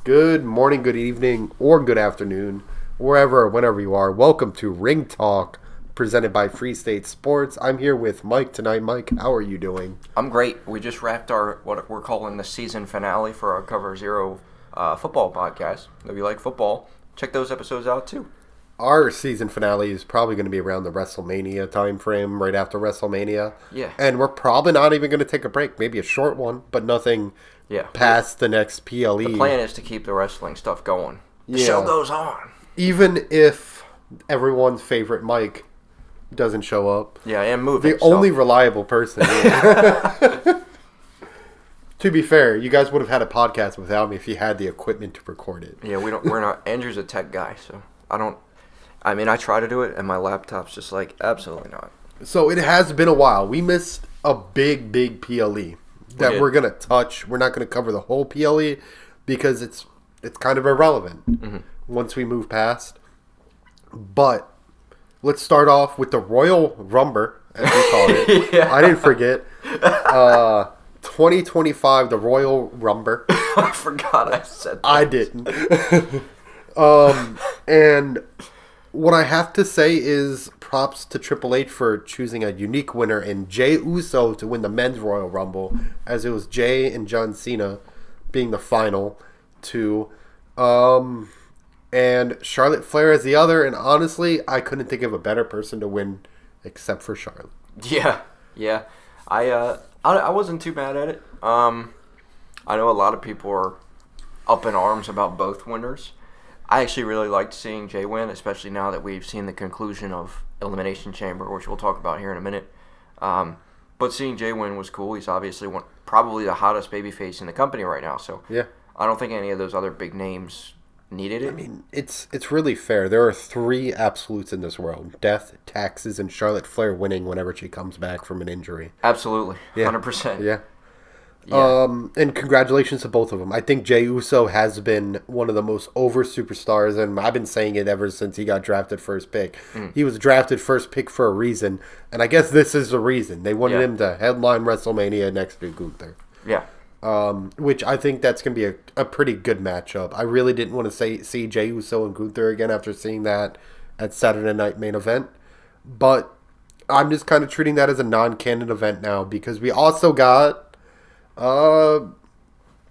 Good morning, good evening, or good afternoon, wherever or whenever you are. Welcome to Ring Talk, presented by Free State Sports. I'm here with Mike tonight. Mike, how are you doing? I'm great. We just wrapped our what we're calling the season finale for our Cover Zero football podcast. If you like football, check those episodes out too. Our season finale is probably going to be around the WrestleMania time frame, right after WrestleMania. Yeah. And we're probably not even going to take a break. Maybe a short one, but nothing past the next PLE. The plan is to keep the wrestling stuff going. The Yeah. show goes on. Even if everyone's favorite Mike doesn't show up. Yeah, and moving. The only reliable person. To be fair, you guys would have had a podcast without me if you had the equipment to record it. Yeah, we're not. Andrew's a tech guy, so I try to do it, and my laptop's just like, absolutely not. So it has been a while. We missed a big PLE that we're going to touch. We're not going to cover the whole PLE because it's kind of irrelevant once we move past. But let's start off with the Royal Rumble, as we call it. Yeah. I didn't forget. 2025, the Royal Rumble. I forgot I said that. I didn't. And what I have to say is props to Triple H for choosing a unique winner and Jey Uso to win the men's Royal Rumble, as it was Jey and John Cena being the final two. And Charlotte Flair as the other. And honestly, I couldn't think of a better person to win except for Charlotte. Yeah. I wasn't too mad at it. I know a lot of people are up in arms about both winners. I actually really liked seeing Jey win, especially now that we've seen the conclusion of Elimination Chamber, which we'll talk about here in a minute. But seeing Jey win was cool. He's obviously probably the hottest babyface in the company right now. So Yeah. I don't think any of those other big names needed it. I mean, it's really fair. There are three absolutes in this world: death, taxes, and Charlotte Flair winning whenever she comes back from an injury. Absolutely. Yeah. 100%. Yeah. Yeah. And congratulations to both of them. I think Jey Uso has been one of the most over superstars, and I've been saying it ever since he got drafted first pick. He was drafted first pick for a reason, and I guess this is the reason. They wanted him to headline WrestleMania next to Gunther. Yeah. Which I think that's going to be a pretty good matchup. I really didn't want to see Jey Uso and Gunther again after seeing that at Saturday Night Main Event. But I'm just kind of treating that as a non-canon event now because we also got Braun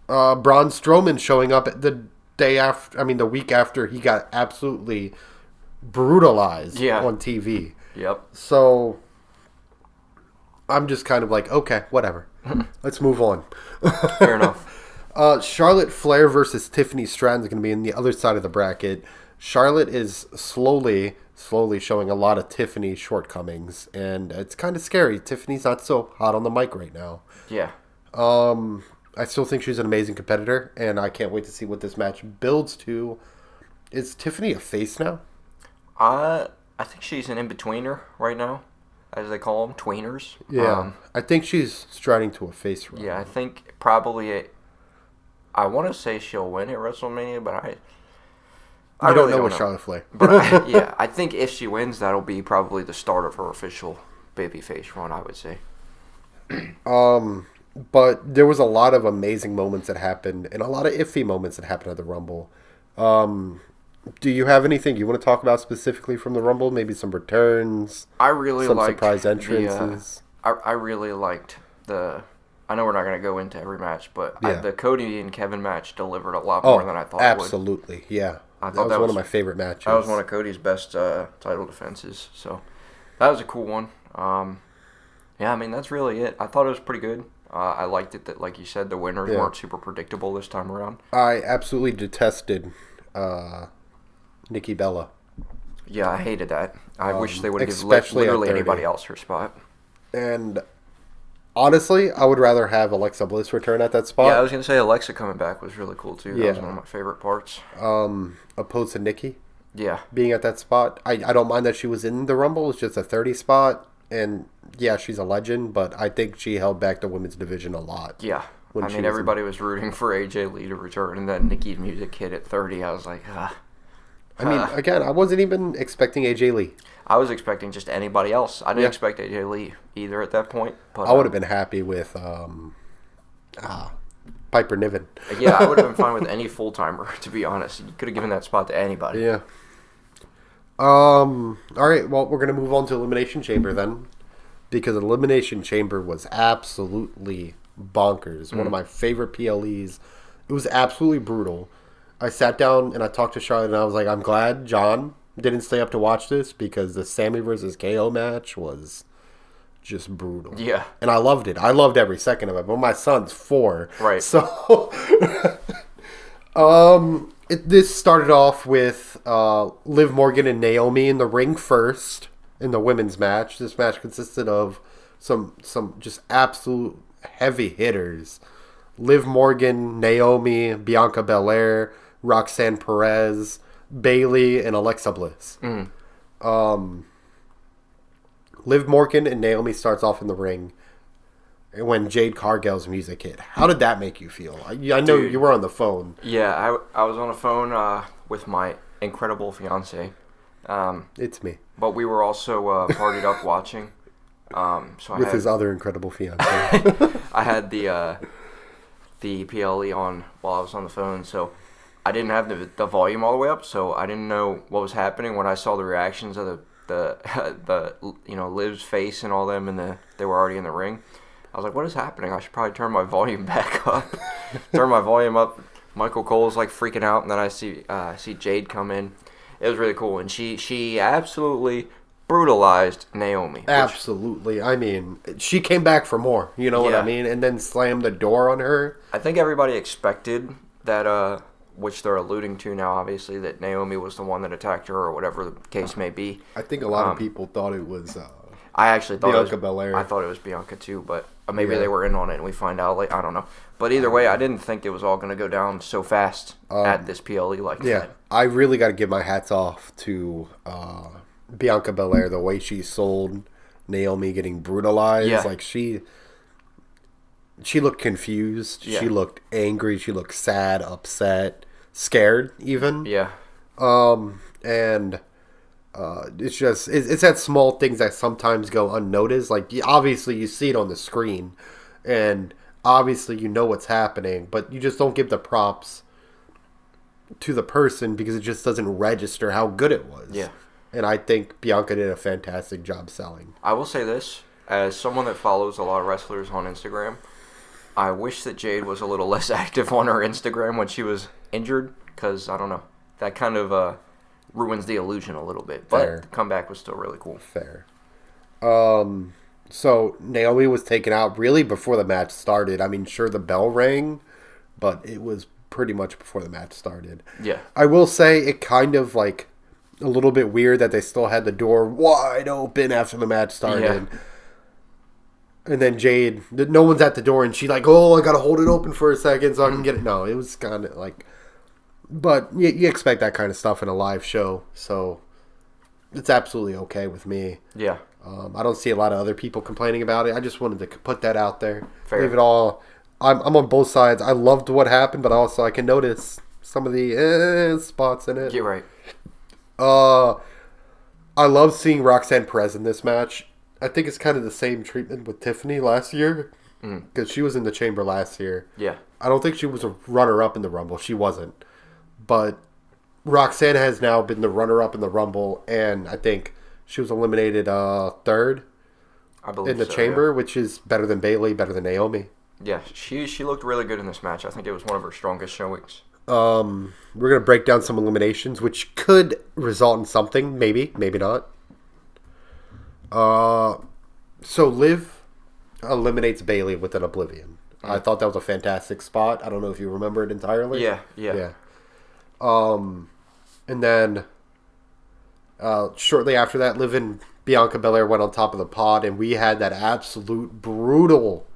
Strowman showing up the week after he got absolutely brutalized on TV. Yep. So I'm just kind of like, okay, whatever. Let's move on. Fair enough. Charlotte Flair versus Tiffany Stratton is going to be in the other side of the bracket. Charlotte is slowly showing a lot of Tiffany shortcomings, and it's kind of scary. Tiffany's not so hot on the mic right now. Yeah. I still think she's an amazing competitor, and I can't wait to see what this match builds to. Is Tiffany a face now? I think she's an in-betweener right now, as they call them, tweeners. Yeah. I think she's striding to a face run. Yeah, I think probably I want to say she'll win at WrestleMania, but I don't really know with Charlotte Flair. But I think if she wins, that'll be probably the start of her official babyface run, I would say. But there was a lot of amazing moments that happened and a lot of iffy moments that happened at the Rumble. Do you have anything you want to talk about specifically from the Rumble? Maybe some returns? I really some liked surprise entrances? I really liked I know we're not going to go into every match, but the Cody and Kevin match delivered a lot more than I thought it would. Absolutely, yeah. I thought that was one of my favorite matches. That was one of Cody's best title defenses, so that was a cool one. Yeah, I mean, that's really it. I thought it was pretty good. I liked it that, like you said, the winners weren't super predictable this time around. I absolutely detested Nikki Bella. Yeah, I hated that. I wish they would have given literally anybody else her spot. And honestly, I would rather have Alexa Bliss return at that spot. Yeah, I was going to say Alexa coming back was really cool, too. That was one of my favorite parts. Opposed to Nikki. Yeah. Being at that spot. I don't mind that she was in the Rumble. It's just a 30 spot. And, yeah, she's a legend, but I think she held back the women's division a lot. Yeah. I mean, everybody was rooting for AJ Lee to return, and then Nikki's music hit at 30. I was like, I mean, again, I wasn't even expecting AJ Lee. I was expecting just anybody else. I didn't expect AJ Lee either at that point. But I would have been happy with Piper Niven. Yeah, I would have been fine with any full-timer, to be honest. You could have given that spot to anybody. Yeah. All right, well, we're going to move on to Elimination Chamber then. Because Elimination Chamber was absolutely bonkers. One of my favorite PLEs. It was absolutely brutal. I sat down and I talked to Charlotte and I was like, I'm glad John didn't stay up to watch this because the Sammy versus KO match was just brutal. Yeah. And I loved it. I loved every second of it. But my son's 4. Right. So, this started off with Liv Morgan and Naomi in the ring first in the women's match. This match consisted of some just absolute heavy hitters. Liv Morgan, Naomi, Bianca Belair, Roxanne Perez, Bayley, and Alexa Bliss. Liv Morgan and Naomi starts off in the ring when Jade Cargill's music hit. How did that make you feel? I know you were on the phone. Yeah, I was on the phone with my incredible fiance. It's me. But we were also partied up watching. With his other incredible fiance. I had the PLE on while I was on the phone, so I didn't have the volume all the way up, so I didn't know what was happening when I saw the reactions of the Liv's face and all them, and they were already in the ring. I was like, what is happening? I should probably turn my volume back up. Turn my volume up. Michael Cole's like freaking out, and then I see Jade come in. It was really cool, and she absolutely brutalized Naomi. Absolutely. I mean, she came back for more, you know what I mean? And then slammed the door on her. I think everybody expected that, which they're alluding to now, obviously, that Naomi was the one that attacked her or whatever the case may be. I think a lot of people thought it was I actually thought Bianca Belair. I thought it was Bianca too, but maybe they were in on it and we find out late. I don't know. But either way, I didn't think it was all going to go down so fast at this PLE like that. Yeah, I really got to give my hats off to Bianca Belair, the way she sold Naomi getting brutalized. Yeah. Like she looked confused. Yeah. She looked angry. She looked sad, upset, scared even. Yeah. And it's just it's that small things that sometimes go unnoticed. Like obviously you see it on the screen, and obviously you know what's happening, but you just don't give the props to the person because it just doesn't register how good it was. Yeah. And I think Bianca did a fantastic job selling. I will say this, as someone that follows a lot of wrestlers on Instagram, I wish that Jade was a little less active on her Instagram when she was injured, because, I don't know, that kind of ruins the illusion a little bit. But Fair. the comeback was still really cool. Fair. So Naomi was taken out really before the match started. I mean, sure, the bell rang, but it was pretty much before the match started. Yeah. I will say it kind of like a little bit weird that they still had the door wide open after the match started. Yeah. And then Jade, no one's at the door, and she's like, oh, I got to hold it open for a second so I can get it. No, it was kind of like... But you expect that kind of stuff in a live show, so it's absolutely okay with me. Yeah. I don't see a lot of other people complaining about it. I just wanted to put that out there. Fair. Leave it all... I'm on both sides. I loved what happened, but also I can notice some of the spots in it. You're right. I love seeing Roxanne Perez in this match. I think it's kind of the same treatment with Tiffany last year, because she was in the Chamber last year. Yeah. I don't think she was a runner-up in the Rumble. She wasn't. But Roxanne has now been the runner-up in the Rumble, and I think she was eliminated third I believe in the so, Chamber, yeah. which is better than Bayley, better than Naomi. Yeah, she looked really good in this match. I think it was one of her strongest showings. We're going to break down some eliminations, which could result in something. Maybe, maybe not. So Liv eliminates Bayley with an Oblivion. I thought that was a fantastic spot. I don't know if you remember it entirely. Yeah. And then shortly after that, Liv and Bianca Belair went on top of the pod, and we had that absolute brutal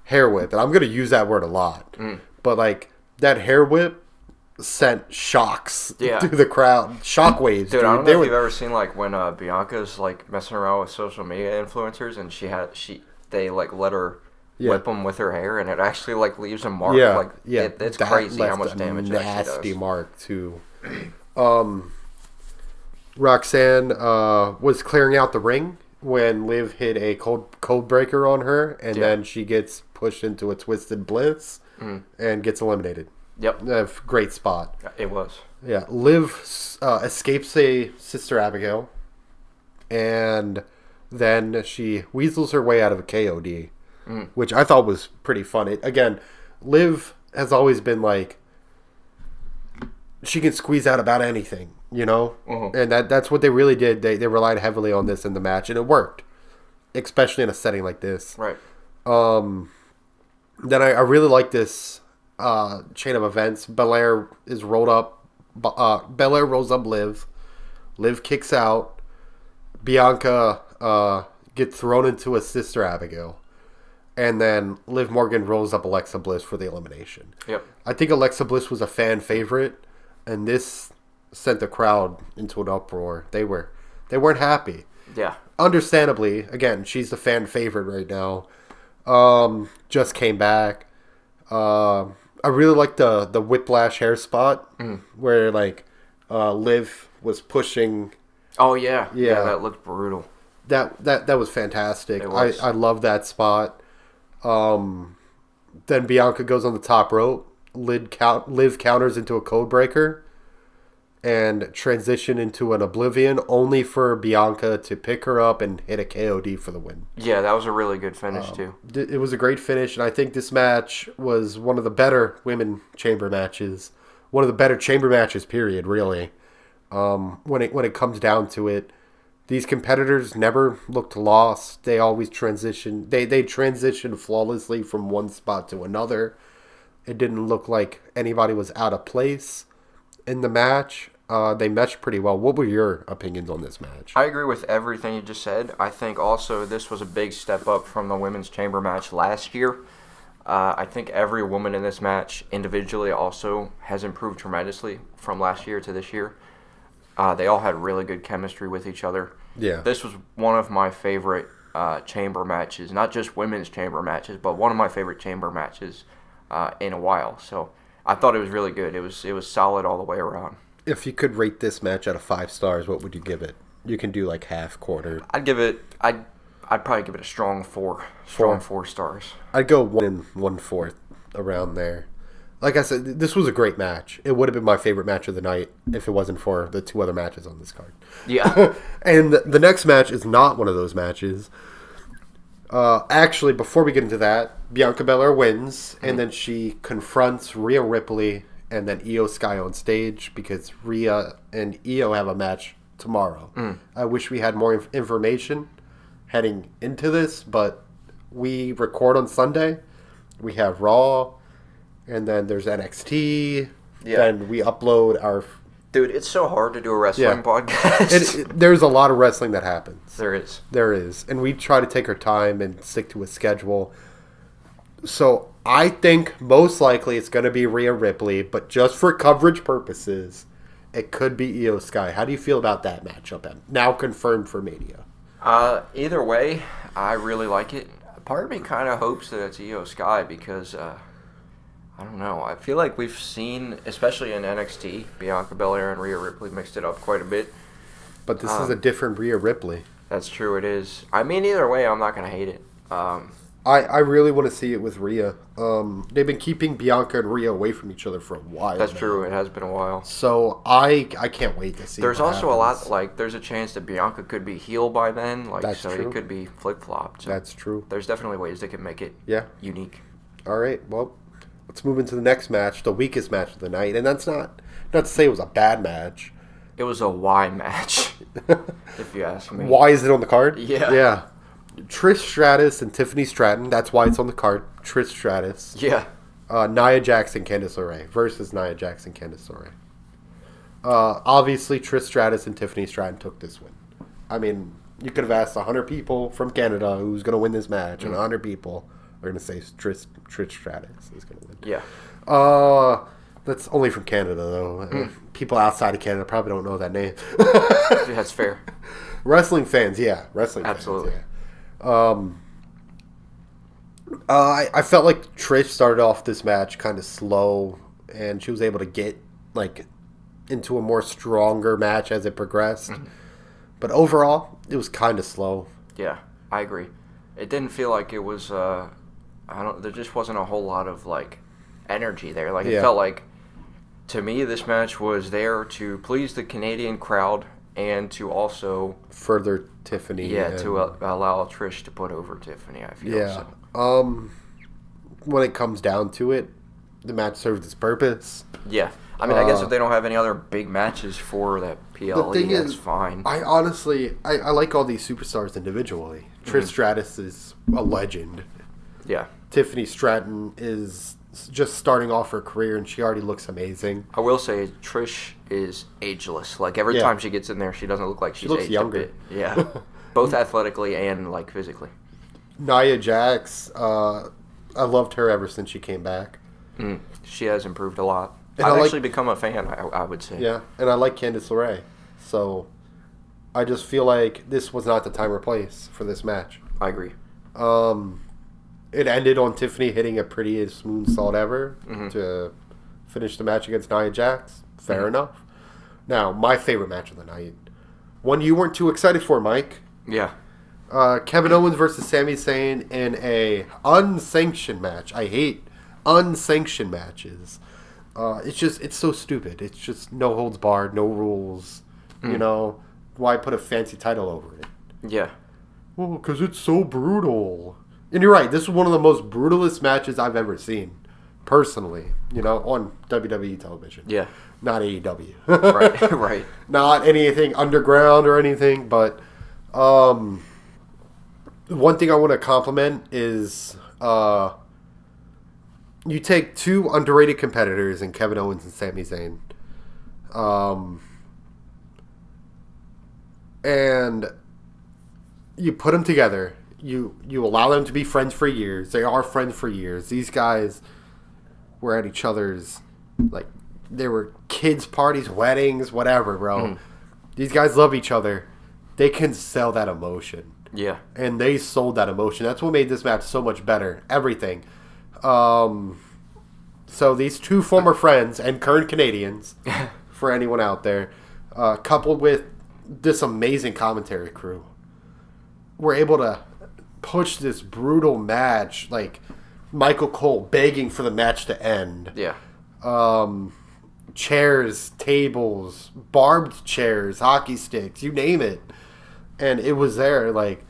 hair whip. And I'm going to use that word a lot. But, like, that hair whip sent shocks through the crowd. Shockwaves, dude. Dude, I don't know if you've ever seen, like, when Bianca's, like, messing around with social media influencers, and they let her whip them with her hair, and it actually, like, leaves a mark. It's crazy how much damage it actually does. Nasty mark, too. Roxanne was clearing out the ring when Liv hit a code breaker on her, and then she gets pushed into a Twisted Bliss. and gets eliminated. Yep. Great spot. It was. Yeah. Liv escapes a Sister Abigail, and then she weasels her way out of a KOD, which I thought was pretty funny. Again, Liv has always been like, she can squeeze out about anything, you know? And that's what they really did. They relied heavily on this in the match, and it worked, especially in a setting like this. Right. Then I really like this chain of events. Belair is rolled up. Belair rolls up Liv. Liv kicks out. Bianca gets thrown into a Sister Abigail. And then Liv Morgan rolls up Alexa Bliss for the elimination. Yep. I think Alexa Bliss was a fan favorite, and this sent the crowd into an uproar. They weren't happy. Yeah. Understandably, again, she's the fan favorite right now. Just came back. I really like the whiplash hair spot where like Liv was pushing. Oh yeah. Yeah, that looked brutal. That was fantastic. It was. I love that spot. Then Bianca goes on the top rope. Liv counters into a code breaker and transition into an oblivion, only for Bianca to pick her up and hit a KOD for the win. Yeah, that was a really good finish too. It was a great finish, and I think this match was one of the better women chamber matches. One of the better chamber matches, period, really. When it comes down to it, these competitors never looked lost. They always transition. They transitioned flawlessly from one spot to another. It didn't look like anybody was out of place in the match. They meshed pretty well. What were your opinions on this match? I agree with everything you just said. I think also this was a big step up from the women's chamber match last year. I think every woman in this match individually also has improved tremendously from last year to this year. They all had really good chemistry with each other. Yeah. This was one of my favorite chamber matches, not just women's chamber matches, but one of my favorite chamber matches in a while. So I thought it was really good. It was solid all the way around. If you could rate this match out of 5 stars, what would you give it? You can do like half, quarter. I'd probably give it a strong 4. Strong 4 stars. I'd go 1 1/4 around there. Like I said, this was a great match. It would have been my favorite match of the night if it wasn't for the 2 other matches on this card. Yeah. And the next match is not one of those matches. Actually, before we get into that, Bianca Belair wins, and then she confronts Rhea Ripley and then Io Sky on stage because Rhea and Io have a match tomorrow. I wish we had more information heading into this, but we record on Sunday. We have Raw, and then there's NXT. Yeah. Then we upload our... Dude, it's so hard to do a wrestling podcast. There's a lot of wrestling that happens. There is. There is. And we try to take our time and stick to a schedule. So I think most likely it's going to be Rhea Ripley, but just for coverage purposes, it could be Io Sky. How do you feel about that matchup? Now confirmed for Mania. Either way, I really like it. Part of me kind of hopes that it's Io Sky because... I don't know. I feel like we've seen, especially in NXT, Bianca Belair and Rhea Ripley mixed it up quite a bit. But this is a different Rhea Ripley. That's true, it is. I mean, either way, I'm not going to hate it. I really want to see it with Rhea. They've been keeping Bianca and Rhea away from each other for a while. That's true. It has been a while. So I can't wait to see. There's also a lot, like, there's a chance that Bianca could be heel by then. Like, That's true. It could be flip-flopped. So that's true. There's definitely ways they can make it unique. All right, well... Let's move into the next match, the weakest match of the night, and that's not to say it was a bad match. It was a why match, if you ask me. Why is it on the card? Yeah. Yeah. Trish Stratus and Tiffany Stratton, that's why it's on the card. Trish Stratus. Yeah. Nia Jax and Candice LeRae versus Nia Jax and Candice LeRae. Obviously, Trish Stratus and Tiffany Stratton took this win. I mean, you could have asked 100 people from Canada who's going to win this match, and 100 people... We're going to say Trish Stratus is going to win. Yeah. That's only from Canada, though. People outside of Canada probably don't know that name. That's fair. Wrestling fans, yeah. Absolutely. Fans, yeah. I felt like Trish started off this match kind of slow, and she was able to get like into a more stronger match as it progressed. But overall, it was kind of slow. Yeah, I agree. It didn't feel like it was... there just wasn't a whole lot of like energy there. Like, it felt like, to me, this match was there to please the Canadian crowd and to also further Tiffany. Yeah, to allow Trish to put over Tiffany, I feel. Yeah. So. When it comes down to it, the match served its purpose. Yeah. I mean, I guess if they don't have any other big matches for that PLE, that's fine. I honestly, I like all these superstars individually. Trish Stratus is a legend. Yeah. Tiffany Stratton is just starting off her career, and she already looks amazing. I will say, Trish is ageless. Like, every time she gets in there, she doesn't look like she's looks aged younger. a bit. Yeah. Both athletically and, like, physically. Nia Jax, I loved her ever since she came back. She has improved a lot. And I've actually become a fan, I would say. Yeah, and I like Candice LeRae. So, I just feel like this was not the time or place for this match. I agree. It ended on Tiffany hitting a prettiest moonsault ever to finish the match against Nia Jax. Fair enough. Now, my favorite match of the night. One you weren't too excited for, Mike. Yeah. Kevin Owens versus Sami Zayn in a unsanctioned match. I hate unsanctioned matches. It's so stupid. It's just no holds barred, no rules. You know, why put a fancy title over it? Yeah. Well, because it's so brutal. And you're right. This is one of the most brutalest matches I've ever seen, personally. You know, on WWE television. Yeah. Not AEW. Right. Right. Not anything underground or anything, but one thing I want to compliment is you take two underrated competitors in Kevin Owens and Sami Zayn, and you put them together. You allow them to be friends for years. They are friends for years. These guys were at each other's, like, they were kids' parties, weddings, whatever, bro. These guys love each other. They can sell that emotion. Yeah. And they sold that emotion. That's what made this match so much better. Everything. So these two former friends and current Canadians, for anyone out there, coupled with this amazing commentary crew, were able to push this brutal match, like Michael Cole begging for the match to end. Yeah. Chairs, tables, barbed chairs, hockey sticks, you name it. And it was there, like,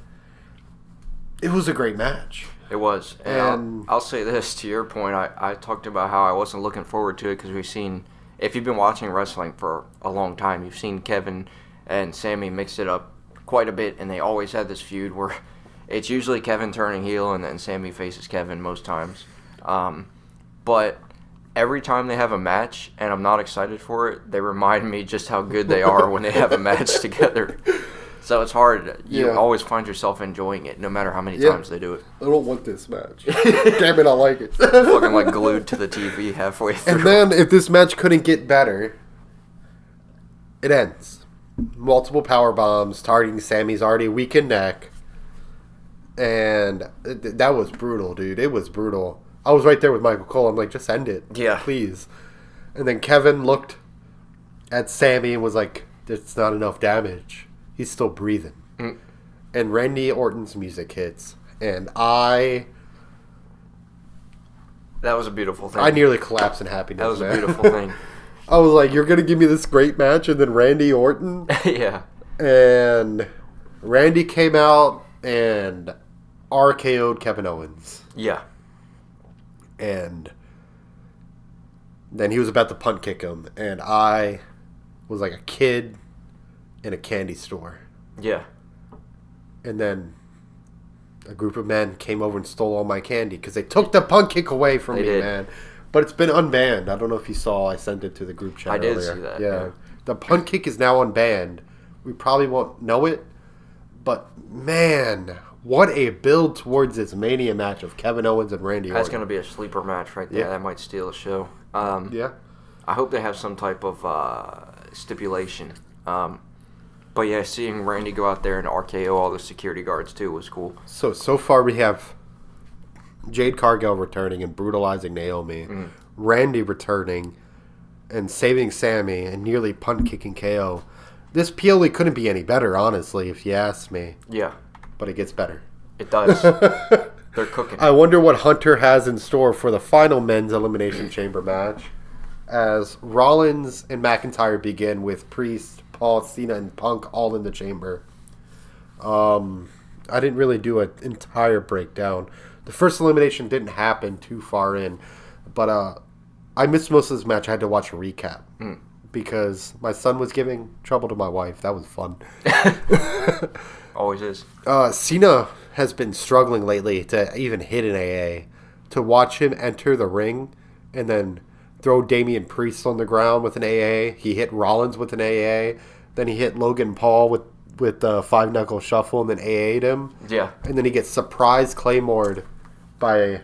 it was a great match. It was. And I'll say this, to your point, I talked about how I wasn't looking forward to it because we've seen, if you've been watching wrestling for a long time, you've seen Kevin and Sami mix it up quite a bit, and they always had this feud where it's usually Kevin turning heel and then Sami faces Kevin most times. But every time they have a match and I'm not excited for it, they remind me just how good they are when they have a match together. So it's hard. You always find yourself enjoying it, no matter how many times they do it. I don't want this match. Damn it, I like it. Fucking like glued to the TV halfway through. And then, if this match couldn't get better, it ends. Multiple power bombs targeting Sami's already weakened neck. And that was brutal, dude. It was brutal. I was right there with Michael Cole. I'm like, just end it. Yeah. Please. And then Kevin looked at Sami and was like, there's not enough damage. He's still breathing. And Randy Orton's music hits. And that was a beautiful thing. I nearly collapsed in happiness. That was man. a beautiful thing. I was like, you're going to give me this great match and then Randy Orton? Yeah. And Randy came out and RKO'd Kevin Owens. Yeah. And then he was about to punt kick him. And I was like a kid in a candy store. Yeah. And then a group of men came over and stole all my candy because they took the punt kick away from me, man. But it's been unbanned. I don't know if you saw. I sent it to the group chat earlier. I did see that. Yeah. The punt kick is now unbanned. We probably won't know it. But, man, what a build towards this Mania match of Kevin Owens and Randy Orton. That's going to be a sleeper match right there. Yeah. That might steal the show. Yeah. I hope they have some type of stipulation. But yeah, seeing Randy go out there and RKO all the security guards too was cool. So far we have Jade Cargill returning and brutalizing Naomi. Randy returning and saving Sami and nearly punt kicking KO. This PLE couldn't be any better, honestly, if you ask me. Yeah. But it gets better. It does. They're cooking. I wonder what Hunter has in store for the final men's Elimination Chamber match, as Rollins and McIntyre begin with Priest, Paul, Cena, and Punk all in the chamber. I didn't really do an entire breakdown. The first elimination didn't happen too far in, but I missed most of this match. I had to watch a recap because my son was giving trouble to my wife. That was fun. Always is. Cena has been struggling lately to even hit an AA. To watch him enter the ring and then throw Damian Priest on the ground with an AA. He hit Rollins with an AA. Then he hit Logan Paul with the 5-knuckle shuffle and then AA'd him. Yeah. And then he gets surprise Claymore'd by...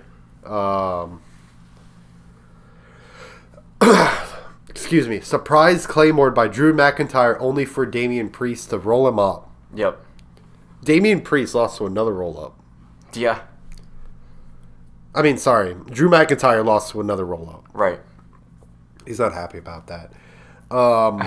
excuse me. Surprise Claymore'd by Drew McIntyre only for Damian Priest to roll him up. Yep. Damian Priest lost to another roll-up. Yeah. I mean, sorry. Drew McIntyre lost to another roll-up. Right. He's not happy about that.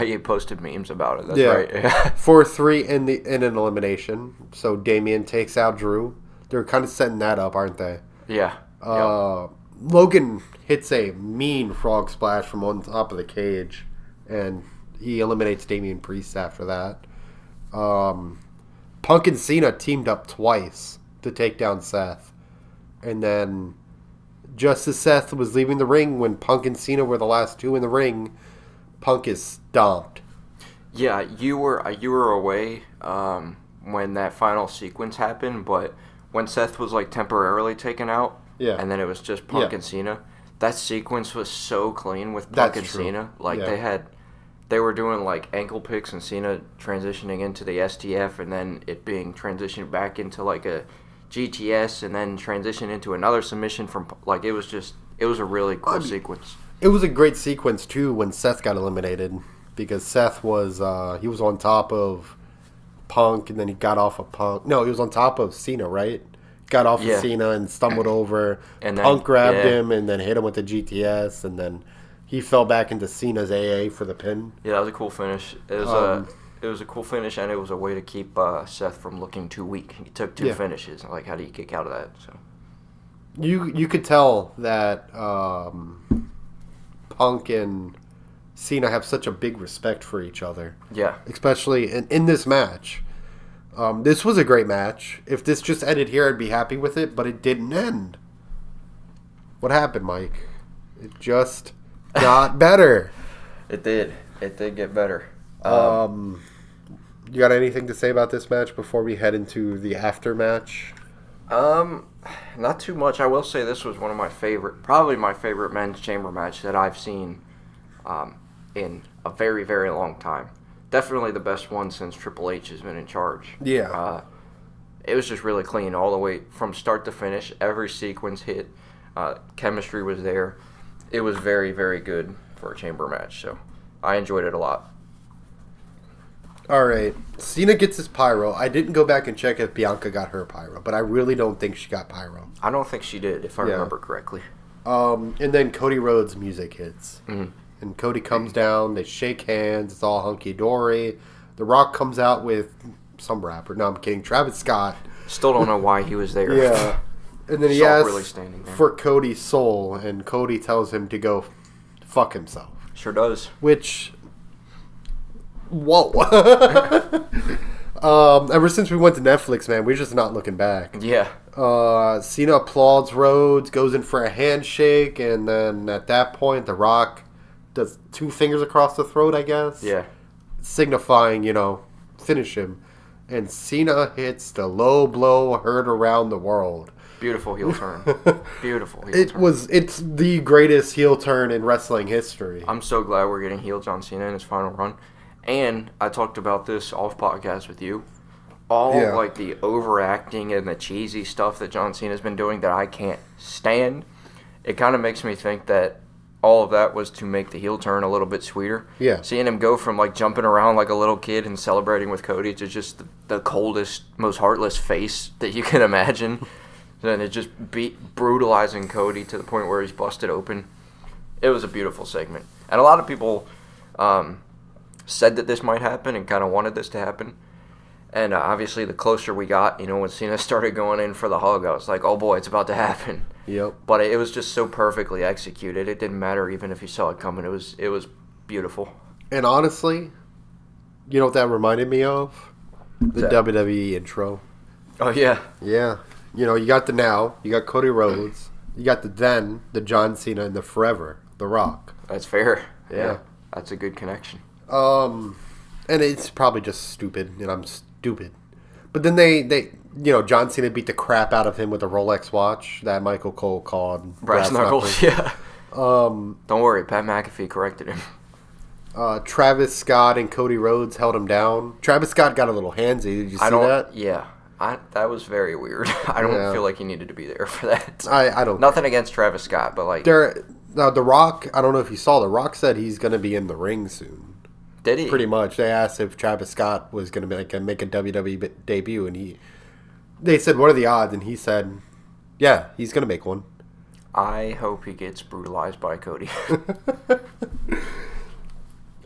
He posted memes about it. That's Yeah. right. 4-3 in an elimination. So Damian takes out Drew. They're kind of setting that up, aren't they? Yeah. Yep. Logan hits a mean frog splash from on top of the cage, and he eliminates Damian Priest after that. Punk and Cena teamed up twice to take down Seth. And then just as Seth was leaving the ring, when Punk and Cena were the last two in the ring, Punk is stomped. Yeah, you were away when that final sequence happened, but when Seth was like temporarily taken out, Yeah. and then it was just Punk Yeah. and Cena, that sequence was so clean with Punk That's and true. Cena. Like Yeah. they were doing like ankle picks and Cena transitioning into the STF and then it being transitioned back into like a GTS and then transition into another submission from like it was a really cool sequence. It was a great sequence, too, when Seth got eliminated. Because Seth was, he was on top of Punk, and then he got off of Punk. No, he was on top of Cena, right? Got off of Cena and stumbled over. And then, Punk grabbed him and then hit him with the GTS, and then he fell back into Cena's AA for the pin. Yeah, that was a cool finish. It was a cool finish, and it was a way to keep Seth from looking too weak. He took two finishes. Like, how do you kick out of that? So You could tell that Punk and Cena have such a big respect for each other. yeah, Especially in this match. This was a great match. If this just ended here, I'd be happy with it, but it didn't end. What happened, Mike? It just got better. it did. It did get better. You got anything to say about this match before we head into the after match? Not too much. I will say this was one of my probably my favorite men's chamber match that I've seen in a very, very long time. Definitely the best one since Triple H has been in charge. Yeah. It was just really clean all the way from start to finish. Every sequence hit. Chemistry was there. It was very, very good for a chamber match. So I enjoyed it a lot. All right. Cena gets his pyro. I didn't go back and check if Bianca got her pyro, but I really don't think she got pyro. I don't think she did, if I remember correctly. And then Cody Rhodes' music hits. Mm-hmm. And Cody comes down. They shake hands. It's all hunky-dory. The Rock comes out with some rapper. No, I'm kidding. Travis Scott. Still don't know why he was there. Yeah. And then he Saw asks really standing there. for Cody's soul, and Cody tells him to go fuck himself. Sure does. Which, whoa. Ever since we went to Netflix, man, we're just not looking back. Yeah. Cena applauds Rhodes, goes in for a handshake, and then at that point, The Rock does 2 fingers across the throat, I guess. Yeah. Signifying, finish him. And Cena hits the low blow heard around the world. Beautiful heel turn. Beautiful heel turn. It's the greatest heel turn in wrestling history. I'm so glad we're getting heel John Cena in his final run. And I talked about this off podcast with you. Like the overacting and the cheesy stuff that John Cena's been doing that I can't stand. It kind of makes me think that all of that was to make the heel turn a little bit sweeter. Yeah. Seeing him go from like jumping around like a little kid and celebrating with Cody to just the coldest, most heartless face that you can imagine. Then it just brutalizing Cody to the point where he's busted open. It was a beautiful segment. And a lot of people said that this might happen and kind of wanted this to happen. And obviously, the closer we got, when Cena started going in for the hug, I was like, oh boy, it's about to happen. Yep. But it was just so perfectly executed. It didn't matter even if you saw it coming. It was beautiful. And honestly, you know what that reminded me of? The WWE intro. Oh, yeah. Yeah. You got the now, you got Cody Rhodes, you got the then, the John Cena, and the forever, The Rock. That's fair. Yeah. That's a good connection. And it's probably just stupid, and I'm stupid. But then they John Cena beat the crap out of him with a Rolex watch that Michael Cole called Brass knuckles. Yeah. Don't worry, Pat McAfee corrected him. Travis Scott and Cody Rhodes held him down. Travis Scott got a little handsy. Did you see that? Yeah. That was very weird. I don't feel like he needed to be there for that. I don't. Nothing against Travis Scott, but like... The Rock, I don't know if you saw, The Rock said he's going to be in the ring soon. Did he? Pretty much. They asked if Travis Scott was going to make a WWE debut, and they said, what are the odds? And he said, yeah, he's going to make one. I hope he gets brutalized by Cody.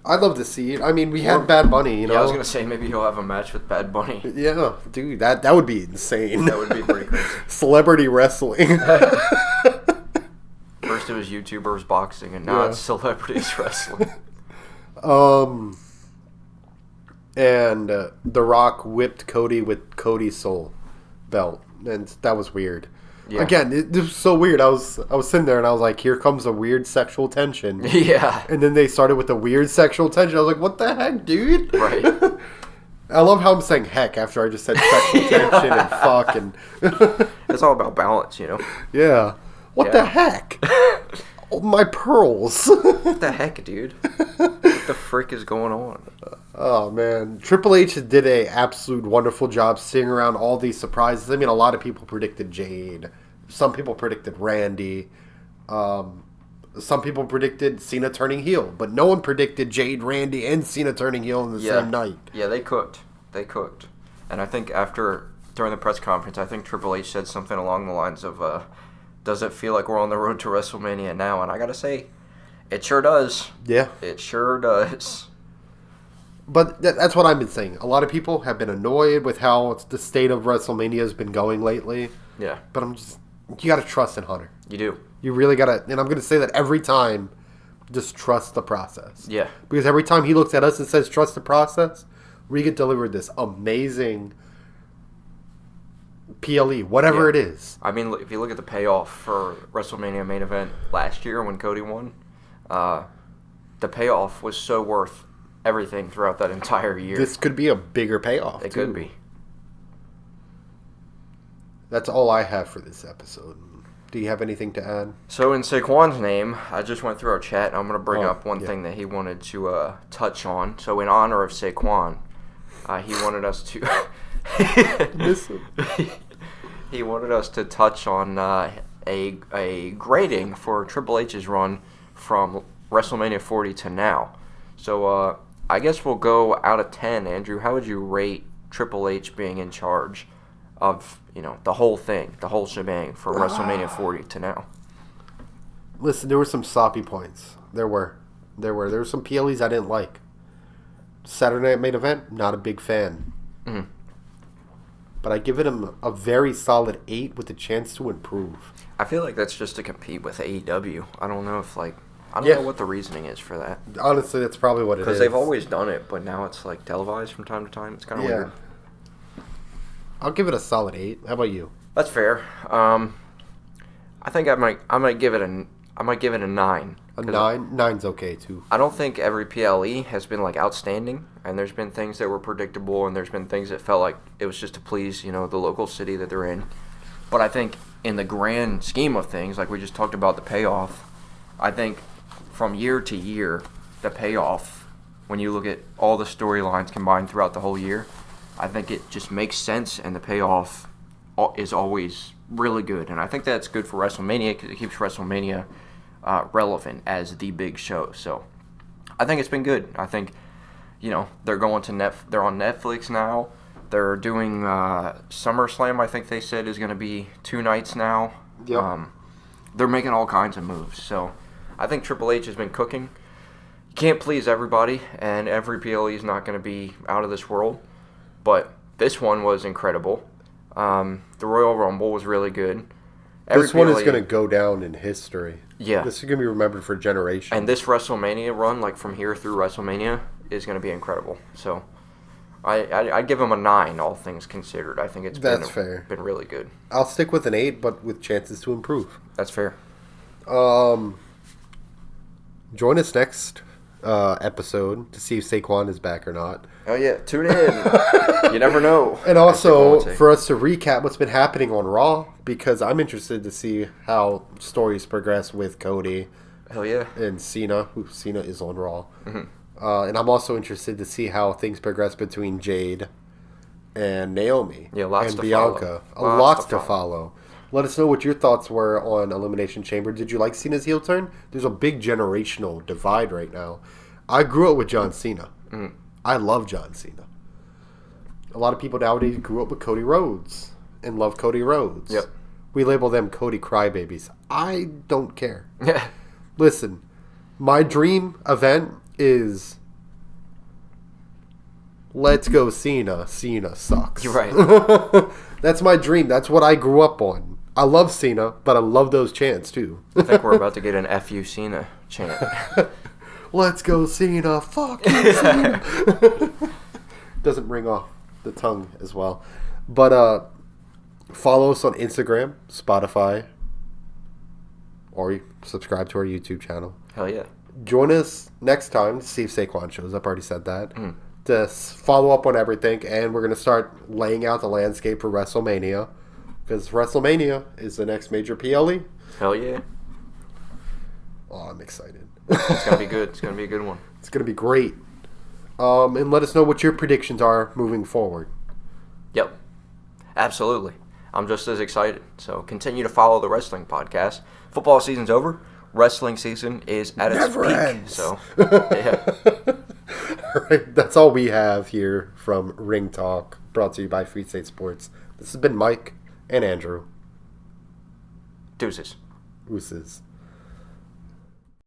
I'd love to see it. I mean, we had Bad Bunny, Yeah, I was going to say maybe he'll have a match with Bad Bunny. Yeah, dude, that would be insane. That would be pretty crazy. Celebrity wrestling. First it was YouTubers boxing, and now it's celebrities wrestling. And The Rock whipped Cody with Cody's Soul belt, and that was weird. Yeah. Again, it was so weird. I was sitting there and I was like, here comes a weird sexual tension. Yeah. And then they started with the weird sexual tension. I was like, what the heck, dude? Right. I love how I'm saying heck after I just said sexual tension and fuck. And it's all about balance, Yeah. What the heck? Oh, my pearls. What the heck, dude? What the frick is going on? Oh, man. Triple H did a absolute wonderful job seeing around all these surprises. I mean, a lot of people predicted Jade. Some people predicted Randy. Some people predicted Cena turning heel. But no one predicted Jade, Randy, and Cena turning heel in the same night. Yeah, they cooked. And I think during the press conference, I think Triple H said something along the lines of, does it feel like we're on the road to WrestleMania now? And I gotta say, it sure does. Yeah. It sure does. But that's what I've been saying. A lot of people have been annoyed with how the state of WrestleMania has been going lately. Yeah. But you gotta trust in Hunter. You do. You really gotta, and I'm gonna say that every time, just trust the process. Yeah. Because every time he looks at us and says, trust the process, we get delivered this amazing PLE, whatever it is. I mean, if you look at the payoff for WrestleMania main event last year when Cody won, the payoff was so worth everything throughout that entire year. This could be a bigger payoff. It could be. That's all I have for this episode. Do you have anything to add? So in Saquon's name, I just went through our chat, and I'm going to bring up one thing that he wanted to touch on. So in honor of Saquon, he wanted us to... He wanted us to touch on a grading for Triple H's run from WrestleMania 40 to now. So I guess we'll go out of 10. Andrew, how would you rate Triple H being in charge of the whole thing, the whole shebang from WrestleMania 40 to now? Listen, there were some soppy points. There were some PLEs I didn't like. Saturday Night Main Event, not a big fan. Mm-hmm. But I give it a very solid 8 with a chance to improve. I feel like that's just to compete with AEW. I don't know if I don't know what the reasoning is for that. Honestly, that's probably what it is. Because they've always done it, but now it's televised from time to time. It's kind of weird. I'll give it a solid 8. How about you? That's fair. I think I might give it a 9. A 9? 9's okay too. I don't think every PLE has been outstanding, and there's been things that were predictable, and there's been things that felt like it was just to please the local city that they're in. But I think in the grand scheme of things, like we just talked about the payoff, I think from year to year, the payoff, when you look at all the storylines combined throughout the whole year, I think it just makes sense, and the payoff is always really good. And I think that's good for WrestleMania because it keeps WrestleMania relevant as the big show. So I think it's been good. I think they're going to they're on Netflix now. They're doing SummerSlam. I think they said is going to be 2 nights now. Yep. They're making all kinds of moves. So I think Triple H has been cooking. You can't please everybody, and every PLE is not going to be out of this world. But this one was incredible. The Royal Rumble was really good. This one is going to go down in history. Yeah. This is going to be remembered for generations. And this WrestleMania run, like from here through WrestleMania, is going to be incredible. So I'd give them a 9, all things considered. I think it's fair. Been really good. I'll stick with an 8, but with chances to improve. That's fair. Join us next episode to see if Saquon is back or not. Oh, yeah. Tune in. You never know. And also, for us to recap what's been happening on Raw, because I'm interested to see how stories progress with Cody. Hell yeah. And Cena, who Cena is on Raw. Mm-hmm. And I'm also interested to see how things progress between Jade and Naomi. Yeah, lots and to Bianca. follow. Lots to follow. Let us know what your thoughts were on Elimination Chamber. Did you like Cena's heel turn? There's a big generational divide right now. I grew up with John Cena. Mm-hmm. I love John Cena. A lot of people nowadays grew up with Cody Rhodes and love Cody Rhodes. Yep. We label them Cody crybabies. I don't care. Yeah. Listen, my dream event is let's go Cena. Cena sucks. You're right. That's my dream. That's what I grew up on. I love Cena, but I love those chants too. I think we're about to get an F.U. Cena chant. Let's go Cena. Fuck you, Cena. Doesn't ring off the tongue as well. But follow us on Instagram, Spotify, or subscribe to our YouTube channel. Hell yeah. Join us next time to see if Saquon shows up. I already said that. To follow up on everything, and we're going to start laying out the landscape for WrestleMania, because WrestleMania is the next major PLE. Hell yeah. Oh, I'm excited. It's going to be good. It's going to be a good one. It's going to be great. And let us know what your predictions are moving forward. Yep. Absolutely. I'm just as excited. So continue to follow the wrestling podcast. Football season's over. Wrestling season is at its peak. Ends. So, yeah. All right, that's all we have here from Ring Talk, brought to you by Free State Sports. This has been Mike and Andrew. Deuces. Ooses.